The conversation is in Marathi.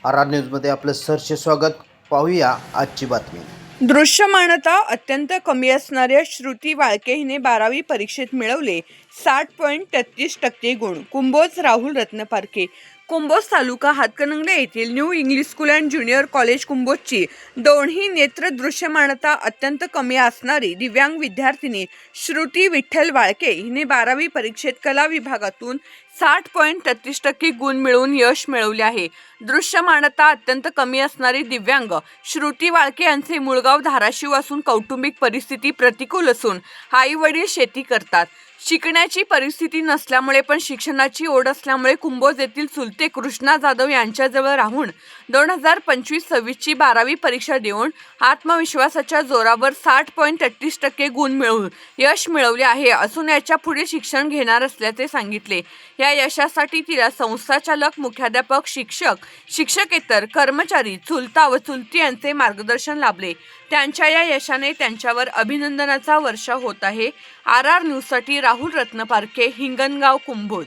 आर न्यूजमध्ये आपलं सहर्ष स्वागत. पाहूया आजची बातमी. दृश्यमानता अत्यंत कमी असणाऱ्या श्रुती वाळके हिने 12वी परीक्षेत मिळवले 60.33% गुण. कुंभोज राहुल रत्नपारखे. कुंभोज तालुका हातकणंगले येथील new English school and junior college कुंभोजची दोन्ही नेत्र दृश्यमानता अत्यंत कमी असणारी दिव्यांग विद्यार्थिनी श्रुती विठ्ठल वाळके हिने 12वी परीक्षेत कला विभागातून 60.33% गुण मिळवून यश मिळवले आहे. दृश्यमानता अत्यंत कमी असणारी दिव्यांग श्रुती वाळके यांचे मूळगाव धाराशिव असून कौटुंबिक परिस्थिती प्रतिकूल असून आई वडील शेती करतात. शिकण्याची परिस्थिती नसल्यामुळे पण शिक्षणाची ओढ असल्यामुळे कुंभोज येथील चुलते कृष्णा जाधव यांच्याजवळ राहून 2025-26ची 12वी परीक्षा देऊन आत्मविश्वासाच्या जोरावर 60.33% गुण मिळवून यश मिळवले आहे असून याच्या पुढे शिक्षण घेणार असल्याचे सांगितले. या यशासाठी तिला संस्थाचालक, मुख्याध्यापक, शिक्षक, शिक्षकेतर कर्मचारी, चुलता व चुलती यांचे मार्गदर्शन लाभले. त्यांच्या या यशाने त्यांच्यावर अभिनंदनाचा वर्षाव होत आहे. आर न्यूजसाठी राहुल रत्नपारखे, हिंगणगाव, कुंभोज.